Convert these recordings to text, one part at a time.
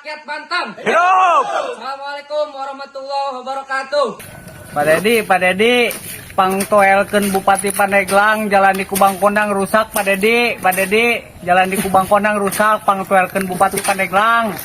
rakyat Banten. Hidup! Assalamualaikum warahmatullahi wabarakatuh. Pak Dedi, pangtoelkeun Bupati Pandeglang, jalan di Kubang Kondang rusak, Pak Dedi, jalan di Kubang Kondang rusak, pangtoelkeun Bupati Pandeglang.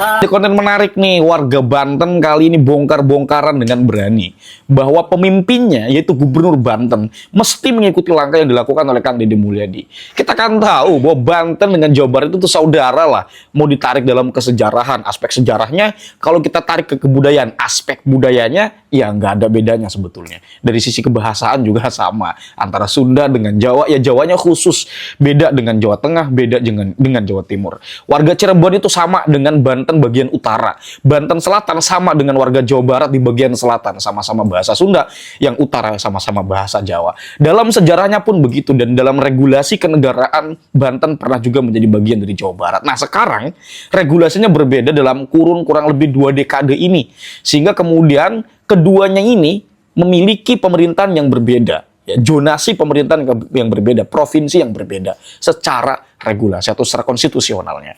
Di konten menarik nih, warga Banten kali ini bongkar-bongkaran dengan berani bahwa pemimpinnya yaitu Gubernur Banten mesti mengikuti langkah yang dilakukan oleh Kang Deddy Mulyadi. Kita kan tahu bahwa Banten dengan Jawa Barat itu tuh saudara lah. Mau ditarik dalam kesejarahan, aspek sejarahnya, kalau kita tarik ke kebudayaan, aspek budayanya ya nggak ada bedanya sebetulnya. Dari sisi kebahasaan juga sama antara Sunda dengan Jawa, ya Jawanya khusus beda dengan Jawa Tengah, beda dengan Jawa Timur. Warga Cirebon itu sama dengan Banten bagian utara. Banten Selatan sama dengan warga Jawa Barat di bagian selatan, sama-sama bahasa Sunda, yang utara sama-sama bahasa Jawa. Dalam sejarahnya pun begitu, dan dalam regulasi kenegaraan Banten pernah juga menjadi bagian dari Jawa Barat. Nah sekarang regulasinya berbeda dalam kurun kurang lebih 2 dekade ini, sehingga kemudian keduanya ini memiliki pemerintahan yang berbeda. Zonasi pemerintahan yang berbeda, provinsi yang berbeda secara regulasi atau secara konstitusionalnya.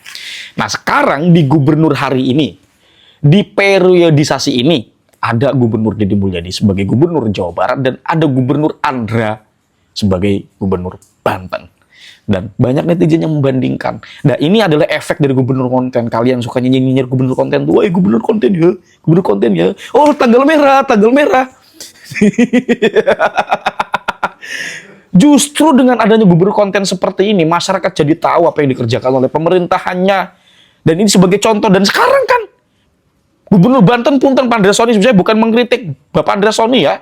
Nah sekarang di gubernur hari ini, di periodisasi ini, ada Gubernur Deddy Mulyadi sebagai Gubernur Jawa Barat dan ada Gubernur Andra sebagai Gubernur Banten. Dan banyak netizen yang membandingkan. Nah ini adalah efek dari gubernur konten. Kalian suka nyinyir gubernur konten tuh, gubernur konten ya. Oh tanggal merah. Justru dengan adanya gubernur konten seperti ini, masyarakat jadi tahu apa yang dikerjakan oleh pemerintahannya. Dan ini sebagai contoh. Dan sekarang kan Gubernur Banten Punten Pak Andreasoni, sebenarnya bukan mengkritik Bapak Andreasoni ya.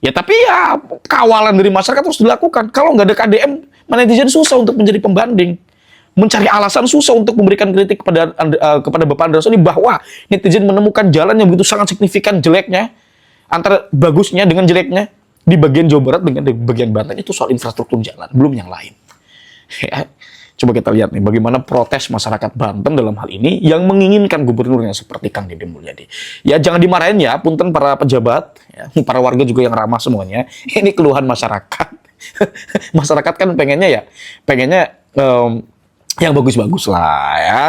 Ya tapi ya kawalan dari masyarakat harus dilakukan. Kalau nggak ada KDM, netizen susah untuk menjadi pembanding. Mencari alasan susah untuk memberikan kritik kepada Bapak Andreasoni bahwa netizen menemukan jalan yang begitu sangat signifikan jeleknya, antara bagusnya dengan jeleknya di bagian Jawa Barat dengan di bagian Banten itu soal infrastruktur jalan, belum yang lain. Ya, coba kita lihat nih bagaimana protes masyarakat Banten dalam hal ini yang menginginkan gubernurnya seperti Kang Deddy Mulyadi. Ya jangan dimarahin ya, punten para pejabat, ya, para warga juga yang ramah semuanya. Ini keluhan masyarakat. Masyarakat kan pengennya yang bagus-bagus lah ya,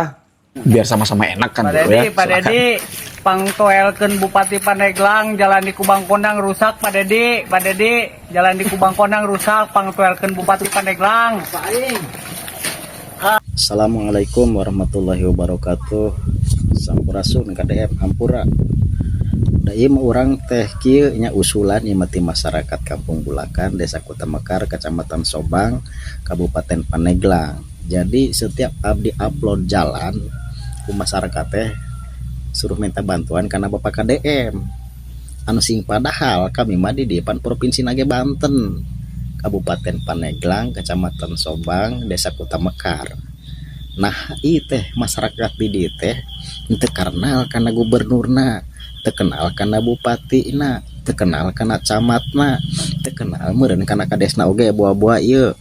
biar sama-sama enak kan gitu ya. Pak Dedi, pangtoelkeun Bupati Pandeglang, jalan di Kubang Kondang rusak, Pak Dedi, jalan di Kubang Kondang rusak, pangtoelkeun Bupati Pandeglang. Assalamualaikum warahmatullahi wabarakatuh. Sampurasun KDM Hampura. Da ieu urang teh kieu nya usulan ieu mati masyarakat Kampung Bulakan, Desa Kota Mekar, Kecamatan Sobang, Kabupaten Pandeglang. Jadi setiap abdi upload jalan ku masyarakat teh suruh minta bantuan karena Bapak KDM. Anu sing padahal kami mah di depan provinsi nage Banten, Kabupaten Pandeglang, Kecamatan Sobang, Desa Kota Mekar. Nah ieu teh masyarakat di dieu teh teu kenal kana gubernurna, teu kenal kana bupatina, teu kenal kana camatna, teu kenal meureun kana kadesna oge buah-buah ieu.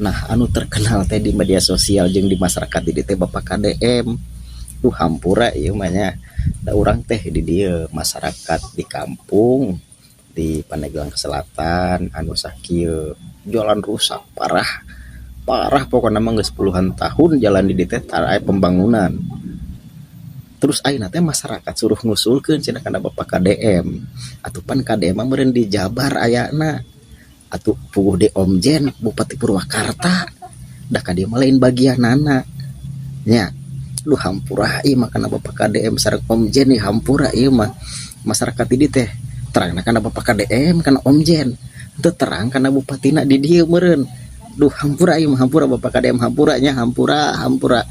Nah anu terkenal teh di media sosial jeung di masyarakat di dieu teh Bapak KDM. Duh hampura ieu mah nya. Da urang teh di dieu masyarakat di kampung di Pandeglang Selatan anu sakieu jalan rusak parah pokoknya mah geus puluhan tahun jalan di dieu teh tara aya pembangunan. Terus ayeuna teh masyarakat suruh ngusulkeun cenah kana Bapak KDM. Atupan KDM mah meureun di Jabar ayana. Atuh puguh di Omjen Bupati Purwakarta. Da ka dieu mah lain bagianana. Nya, lu hampura ieu mah kana Bapak KDM sareng Omjen ieu hampura ieu mah. Masyarakat di dieu teh terangna kana Bapak KDM kana Omjen. Teu terang kana bupatina di dieu meureun. Duh hampura ieu mah hampura Bapak KDM hampura nya hampura.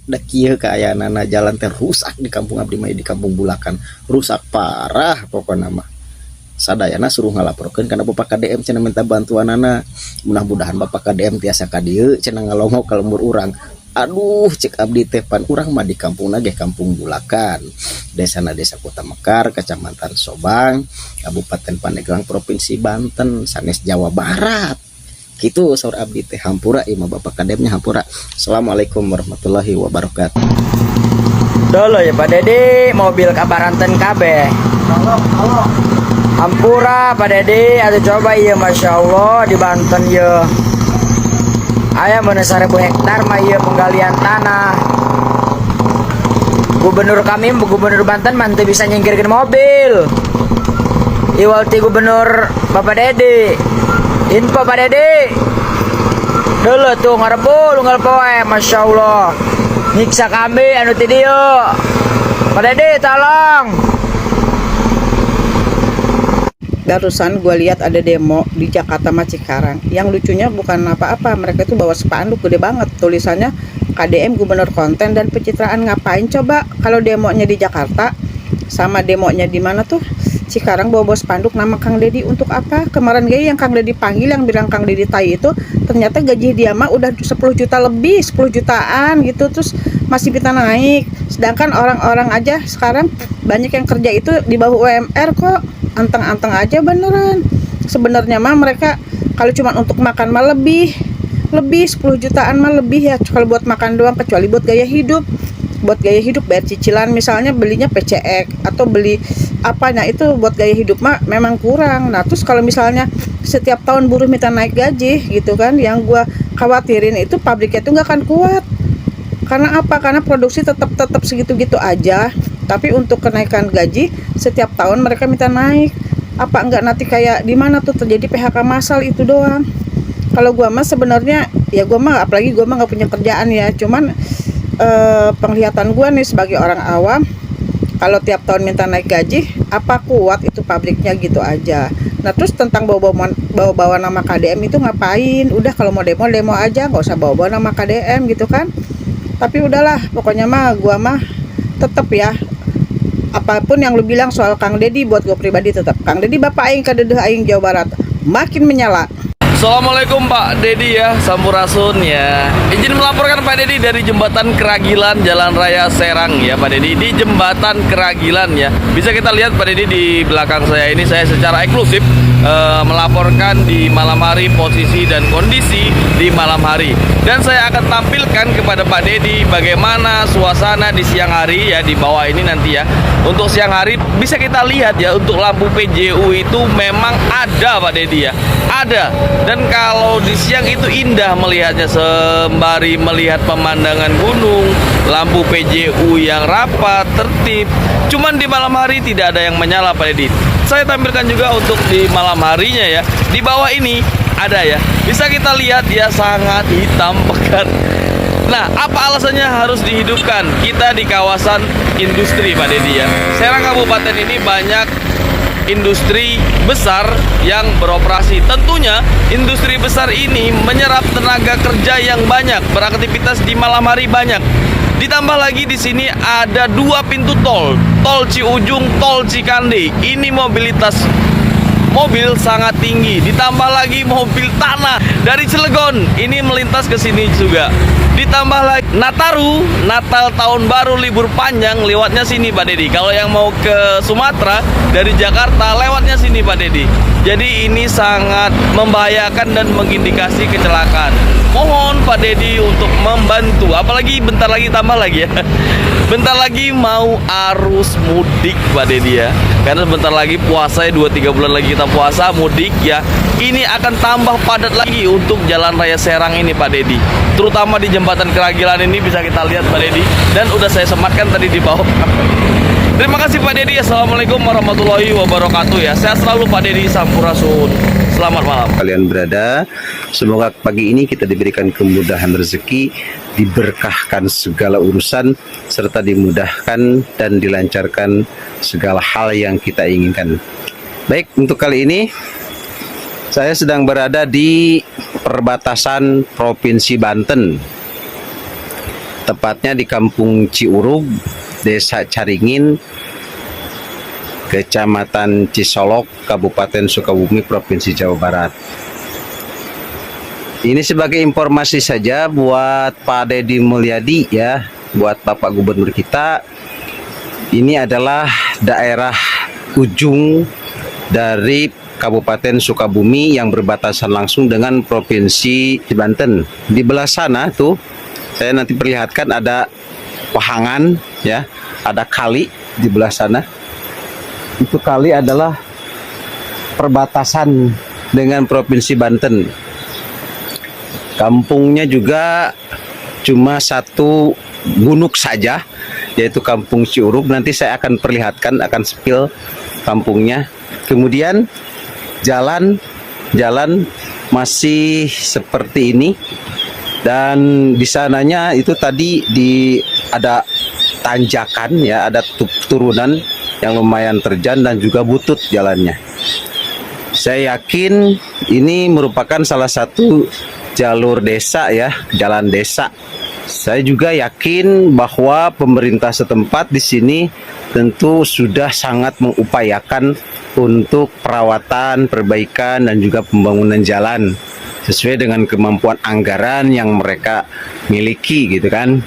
Da kieu kaayana jalan teh rusak di kampung abdi mah di Kampung Bulakan. Rusak parah pokona mah. Sadayana suruh ngalaporkeun kana Bapak KDM cenah minta bantuanana. Mudah-mudahan Bapak KDM tiasa ka dieu cenah ngalongok ka lembur urang. Aduh cek abdi teh pan urang mah di kampungna ge Kampung Bulakan. Desana Desa Kota Mekar, Kecamatan Sobang, Kabupaten Pandeglang, Provinsi Banten, sanes Jawa Barat. Kitu saur abdi teh hampura ieu mah Bapak KDM nya hampura. Assalamualaikum warahmatullahi wabarakatuh. Dolo ya Pak Dedi, mobil kabaranten kabeh. Hampura Pak Dedi, atuh coba ieu Masya Allah di Banten ieu. Aya meuneu 1000 hektar mah ieu penggalian tanah. gubernur kami, gubernur Banten mantu bisa nyingkirkan mobil. Iwalti gubernur Bapak Dedi. Info Pak Dedi. Dulu tuh ngarebul unggal poe, Masya Allah. Nyiksa kami anu ti dieu. Pak Dedi tolong. Barusan gue lihat ada demo di Jakarta Cikarang. Yang lucunya bukan apa-apa, mereka itu bawa spanduk gede banget, tulisannya KDM Gubernur Konten dan Pencitraan. Ngapain coba kalau demonya di Jakarta sama demonya di mana tuh Cikarang bawa spanduk nama Kang Dedi untuk apa? Kemarin gaya yang Kang Dedi panggil yang bilang Kang Dedi tai itu ternyata gaji dia mah udah 10 juta lebih, 10 jutaan gitu, terus masih bisa naik. Sedangkan orang-orang aja sekarang banyak yang kerja itu di bawah UMR kok. Anteng-anteng aja beneran. Sebenarnya mah mereka kalau cuma untuk makan mah lebih 10 jutaan mah lebih ya kalau buat makan doang, kecuali buat gaya hidup. Buat gaya hidup bayar cicilan misalnya belinya PCX atau beli apa, nah itu buat gaya hidup mah memang kurang. Nah terus kalau misalnya setiap tahun buruh minta naik gaji gitu kan, yang gua khawatirin itu pabriknya itu nggak akan kuat. Karena apa? Karena produksi tetap segitu-gitu aja. Tapi untuk kenaikan gaji setiap tahun mereka minta naik. Apa enggak nanti kayak di mana tuh terjadi PHK massal itu doang. Kalau gua mah sebenarnya ya gua mah apalagi gua mah nggak punya kerjaan ya. Cuman penglihatan gua nih sebagai orang awam, kalau tiap tahun minta naik gaji, apa kuat itu pabriknya gitu aja. Nah terus tentang bawa nama KDM itu ngapain? Udah kalau mau demo aja, nggak usah bawa nama KDM gitu kan. Tapi udahlah, pokoknya mah gua mah tetap ya, apapun yang lu bilang soal Kang Dedi, buat gue pribadi tetap Kang Dedi Bapak Aing Kadedeh Aing Jawa Barat makin menyala. Assalamualaikum Pak Dedi ya, Sampurasun ya. Izin melaporkan Pak Dedi dari Jembatan Keragilan Jalan Raya Serang ya Pak Dedi. Di Jembatan Keragilan ya. Bisa kita lihat Pak Dedi di belakang saya ini, saya secara eksklusif melaporkan di malam hari, posisi dan kondisi di malam hari. Dan saya akan tampilkan kepada Pak Dedi bagaimana suasana di siang hari ya, di bawah ini nanti ya. Untuk siang hari bisa kita lihat ya, untuk lampu PJU itu memang ada Pak Dedi ya, ada. Dan kalau di siang itu indah melihatnya, sembari melihat pemandangan gunung, lampu PJU yang rapat, tertib. Cuman di malam hari tidak ada yang menyala Pak Dedi. Saya tampilkan juga untuk di malam harinya ya. Di bawah ini ada ya, bisa kita lihat ya, sangat hitam pekat. Nah, apa alasannya harus dihidupkan? Kita di kawasan industri Pak Dedi ya. Serang Kabupaten ini banyak industri besar yang beroperasi. Tentunya industri besar ini menyerap tenaga kerja yang banyak, beraktivitas di malam hari banyak. Ditambah lagi di sini ada 2 pintu tol, tol Ciujung, tol Cikande. Ini mobilitas mobil sangat tinggi. Ditambah lagi mobil tanah dari Cilegon ini melintas ke sini juga. Ditambah lagi Nataru, Natal tahun baru libur panjang lewatnya sini Pak Dedi. Kalau yang mau ke Sumatera dari Jakarta lewatnya sini Pak Dedi. Jadi ini sangat membahayakan dan mengindikasi kecelakaan. Mohon Pak Dedi untuk membantu, apalagi bentar lagi tambah lagi ya. Bentar lagi mau arus mudik Pak Dedi ya. Karena bentar lagi puasa ya, 2-3 bulan lagi kita puasa, mudik ya. Ini akan tambah padat lagi untuk Jalan Raya Serang ini Pak Dedi. Terutama di Jembatan Keragilan ini bisa kita lihat Pak Dedi. Dan udah saya sematkan tadi di bawah. Terima kasih Pak Dedi. Assalamualaikum warahmatullahi wabarakatuh ya. Sehat selalu Pak Dedi, Sampurasun. Selamat malam. Kalian berada, semoga pagi ini kita diberikan kemudahan rezeki, diberkahkan segala urusan, serta dimudahkan dan dilancarkan segala hal yang kita inginkan. Baik, untuk kali ini saya sedang berada di perbatasan Provinsi Banten, tepatnya di Kampung Ciurug, Desa Caringin, Kecamatan Cisolok, Kabupaten Sukabumi, Provinsi Jawa Barat. Ini sebagai informasi saja buat Pak Dedi Mulyadi ya, buat Bapak Gubernur kita. Ini adalah daerah ujung dari Kabupaten Sukabumi yang berbatasan langsung dengan Provinsi Banten. Di belah sana tuh, saya nanti perlihatkan ada pahangan ya, ada kali di belah sana. Itu kali adalah perbatasan dengan Provinsi Banten. Kampungnya juga cuma satu gunung saja yaitu Kampung Ciuruk. Nanti saya akan perlihatkan, akan spill kampungnya. Kemudian jalan masih seperti ini, dan di sananya itu tadi ada tanjakan ya, ada turunan yang lumayan terjal dan juga butut jalannya. Saya yakin ini merupakan salah satu jalur desa ya, jalan desa. Saya juga yakin bahwa pemerintah setempat di sini tentu sudah sangat mengupayakan untuk perawatan, perbaikan, dan juga pembangunan jalan sesuai dengan kemampuan anggaran yang mereka miliki gitu kan.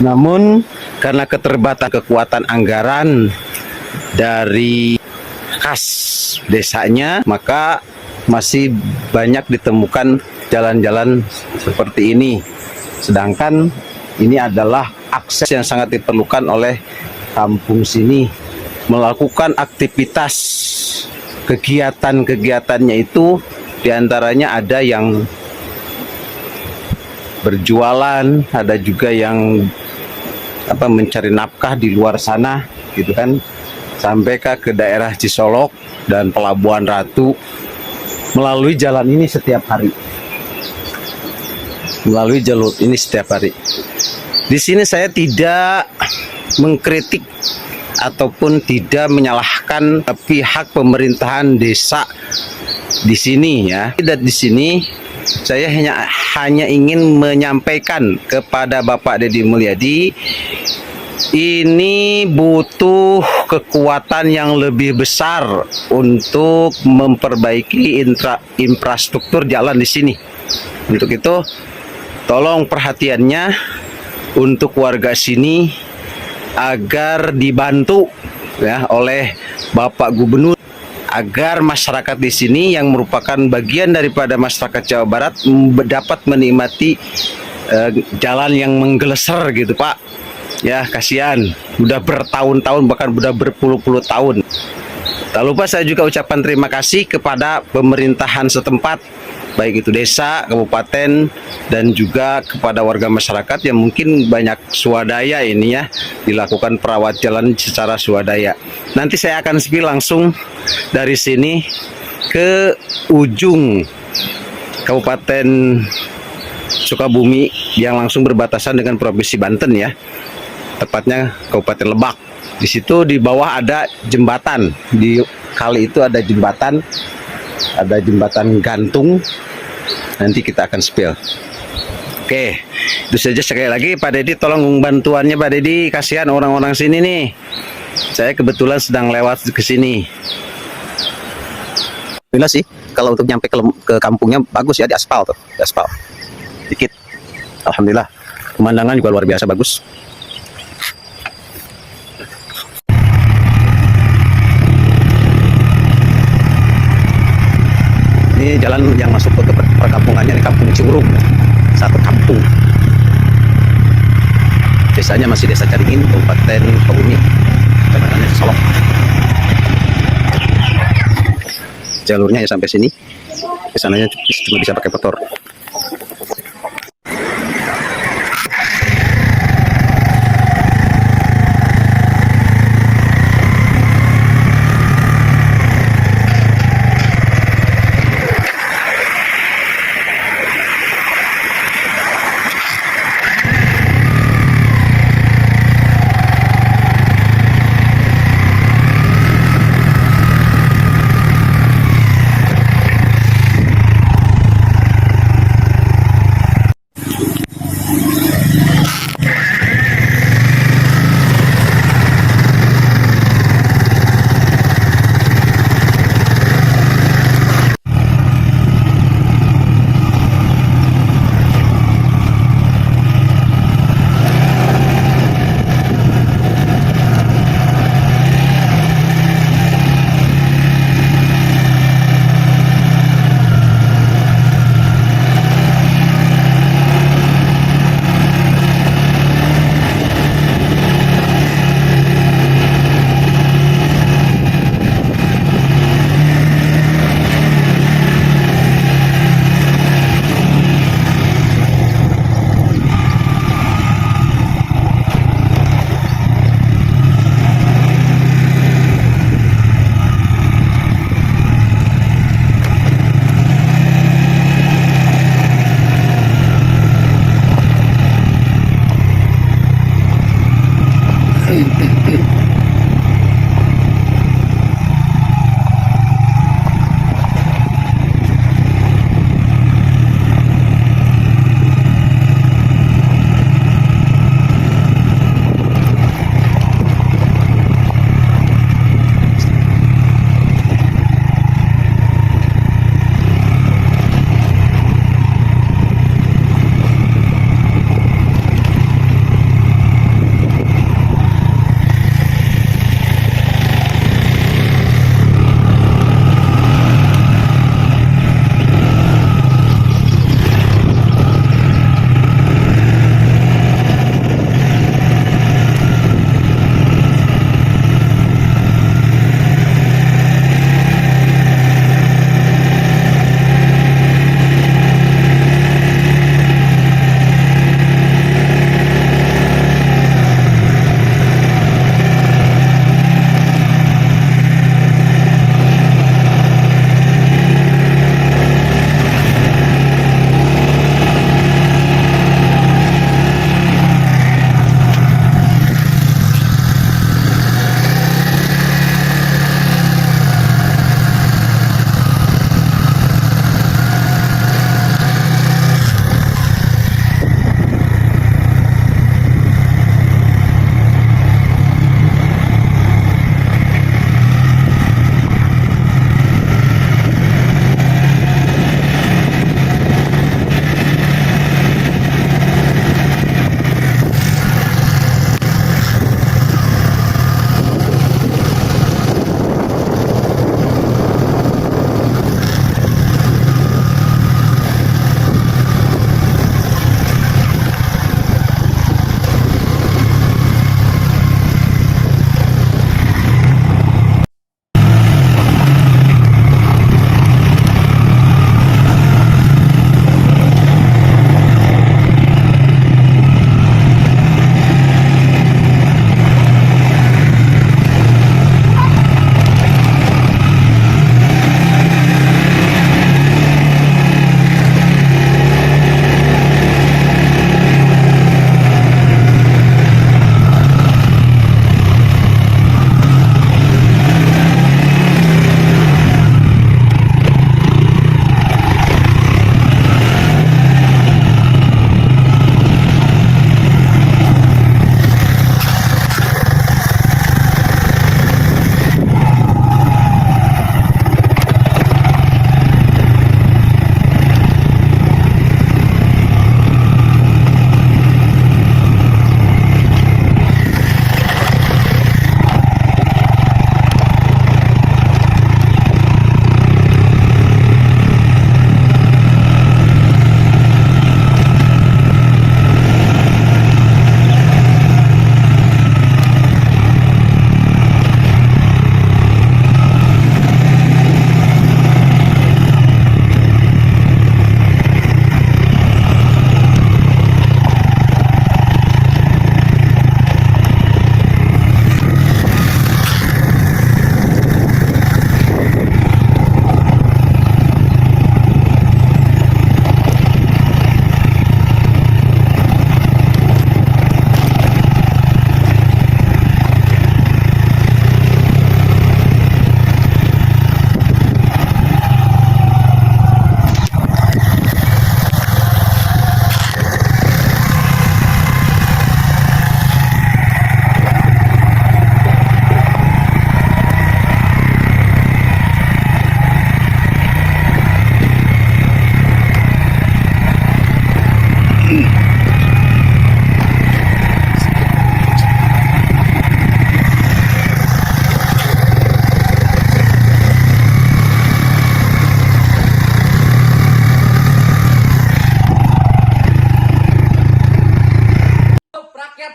Namun karena keterbatasan kekuatan anggaran dari kas desanya, maka masih banyak ditemukan jalan-jalan seperti ini. Sedangkan ini adalah akses yang sangat diperlukan oleh kampung sini. Melakukan aktivitas kegiatan-kegiatannya itu diantaranya ada yang berjualan, ada juga yang mencari nafkah di luar sana gitu kan, sampai ke daerah Cisolok dan Pelabuhan Ratu melalui jalan ini setiap hari. Melalui jalur ini setiap hari. Di sini saya tidak mengkritik ataupun tidak menyalahkan pihak pemerintahan desa di sini ya. Dan di sini saya hanya ingin menyampaikan kepada Bapak Deddy Mulyadi, ini butuh kekuatan yang lebih besar untuk memperbaiki infrastruktur jalan di sini. Untuk itu, tolong perhatiannya untuk warga sini agar dibantu ya oleh Bapak Gubernur, agar masyarakat di sini yang merupakan bagian daripada masyarakat Jawa Barat dapat menikmati jalan yang menggeleser gitu Pak. Ya kasihan, udah bertahun-tahun bahkan udah berpuluh-puluh tahun. Tak lupa saya juga ucapkan terima kasih kepada pemerintahan setempat, baik itu desa, kabupaten, dan juga kepada warga masyarakat yang mungkin banyak swadaya ini ya, dilakukan perawat jalan secara swadaya. Nanti saya akan spill langsung dari sini ke ujung Kabupaten Sukabumi yang langsung berbatasan dengan Provinsi Banten ya, tepatnya Kabupaten Lebak. Di situ di bawah ada jembatan, di kali itu ada jembatan gantung. Nanti kita akan spill. Oke, itu saja sekali lagi Pak Deddy, tolong bantuannya Pak Deddy, kasihan orang-orang sini nih. Saya kebetulan sedang lewat ke sini. Alhamdulillah sih, kalau untuk nyampe ke kampungnya bagus ya, di aspal tuh, di aspal. Dikit. Alhamdulillah, pemandangan juga luar biasa bagus. Ini jalan yang masuk ke perkampungannya di Kampung Ciuruk, satu kampung. Desanya masih Desa Caringin, Kabupaten Sukabumi, Kecamatan Solok. Jalurnya ya sampai sini, kesananya cuma bisa pakai motor.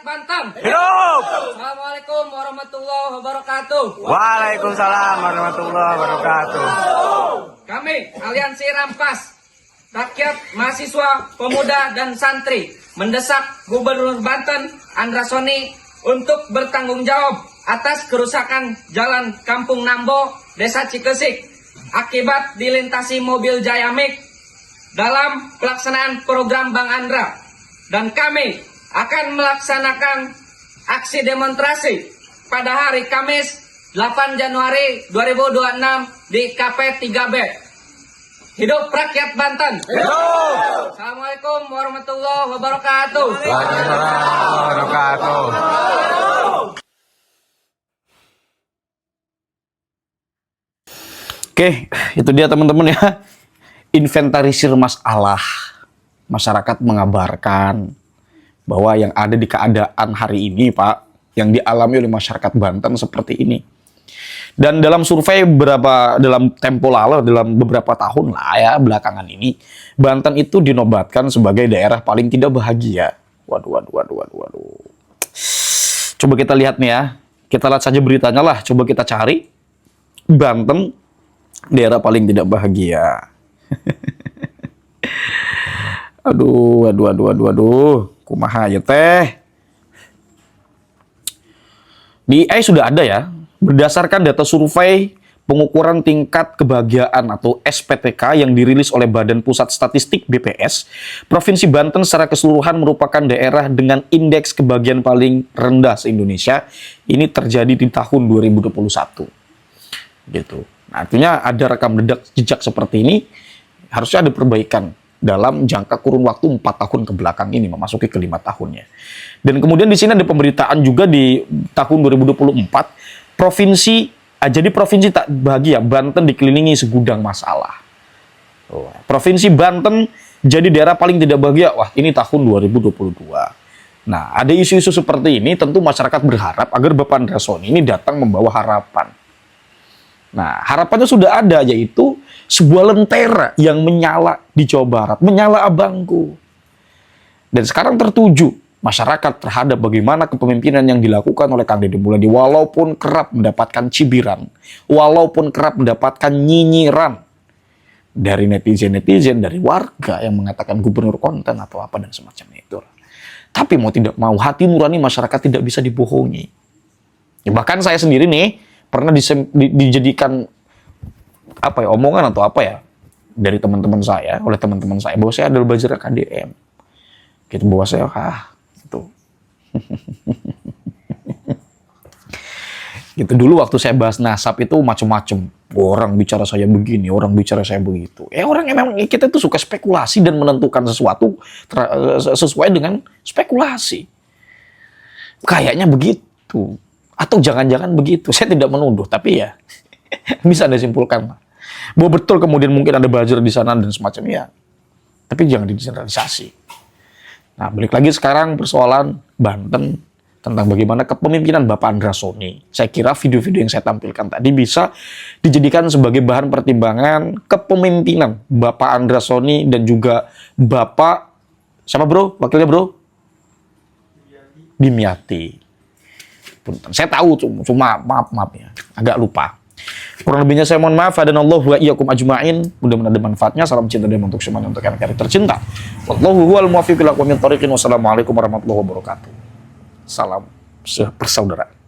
Banten. Hidup! Assalamualaikum warahmatullahi wabarakatuh. Waalaikumsalam warahmatullahi wabarakatuh. Kami Aliansi Rampas, rakyat, mahasiswa, pemuda, dan santri mendesak Gubernur Banten Andra Soni untuk bertanggung jawab atas kerusakan Jalan Kampung Nambo, Desa Cikesik akibat dilintasi mobil Jayamik dalam pelaksanaan program Bang Andra. Dan kami akan melaksanakan aksi demonstrasi pada hari Kamis 8 Januari 2026 di KP 3B. Hidup rakyat Banten. Hidup. Assalamualaikum warahmatullahi wabarakatuh. Waalaikumsalam wabarakatuh. Oke, itu dia teman-teman ya. Inventarisir masalah. Masyarakat mengabarkan bahwa yang ada di keadaan hari ini, Pak, yang dialami oleh masyarakat Banten seperti ini. Dan dalam survei dalam tempo lalu, dalam beberapa tahun lah ya, belakangan ini, Banten itu dinobatkan sebagai daerah paling tidak bahagia. Waduh. Coba kita lihat nih ya. Kita lihat saja beritanya lah. Coba kita cari. Banten, daerah paling tidak bahagia. Aduh. Kumaha ya teh. Di AI sudah ada ya. Berdasarkan data survei pengukuran tingkat kebahagiaan atau SPTK yang dirilis oleh Badan Pusat Statistik BPS, Provinsi Banten secara keseluruhan merupakan daerah dengan indeks kebahagiaan paling rendah se-Indonesia. Ini terjadi di tahun 2021. Gitu. Nah, artinya ada rekam jejak seperti ini harusnya ada perbaikan dalam jangka kurun waktu 4 tahun ke belakang ini, memasuki ke 5 tahunnya. Dan kemudian di sini ada pemberitaan juga di tahun 2024, jadi provinsi tak bahagia, Banten dikelilingi segudang masalah. Provinsi Banten jadi daerah paling tidak bahagia, wah ini tahun 2022. Nah, ada isu-isu seperti ini, tentu masyarakat berharap agar Bapak Andra Soni ini datang membawa harapan. Nah, harapannya sudah ada, yaitu sebuah lentera yang menyala di Jawa Barat, menyala abangku. Dan sekarang tertuju masyarakat terhadap bagaimana kepemimpinan yang dilakukan oleh Kang Deddy Mulyadi, walaupun kerap mendapatkan cibiran, walaupun kerap mendapatkan nyinyiran dari netizen-netizen, dari warga yang mengatakan gubernur konten atau apa dan semacamnya itu. Tapi mau tidak mau, hati nurani masyarakat tidak bisa dibohongi. Ya, bahkan saya sendiri nih pernah dijadikan apa ya, omongan atau apa ya dari teman-teman saya, oleh teman-teman saya, bahwa saya adalah buzzer KDM. Gitu, bahwa saya gitu. Gitu dulu waktu saya bahas nasab itu macam-macam. Orang bicara saya begini, orang bicara saya begitu. Orang emang kita itu suka spekulasi dan menentukan sesuatu sesuai dengan spekulasi. Kayaknya begitu. Atau jangan-jangan begitu. Saya tidak menuduh, tapi ya bisa Anda simpulkan. Bahwa betul kemudian mungkin ada buzzer di sana dan semacamnya. Tapi jangan digeneralisasi. Nah, balik lagi sekarang persoalan Banten tentang bagaimana kepemimpinan Bapak Andra Soni. Saya kira video-video yang saya tampilkan tadi bisa dijadikan sebagai bahan pertimbangan kepemimpinan Bapak Andra Soni dan juga Bapak, siapa bro? Wakilnya bro? Dimyati. Saya tahu, cuma maaf ya, agak lupa. Kurang lebihnya saya mohon maaf. Hadanallahu wa iyyakum ajma'in. Mudah-mudahan ada manfaatnya. Salam cinta dan untuk semuanya, untuk anak-anak tercinta. Wallahu huwal muwaffiq ila aqwamit thoriqin. Wassalamualaikum warahmatullahi wabarakatuh. Salam persaudaraan.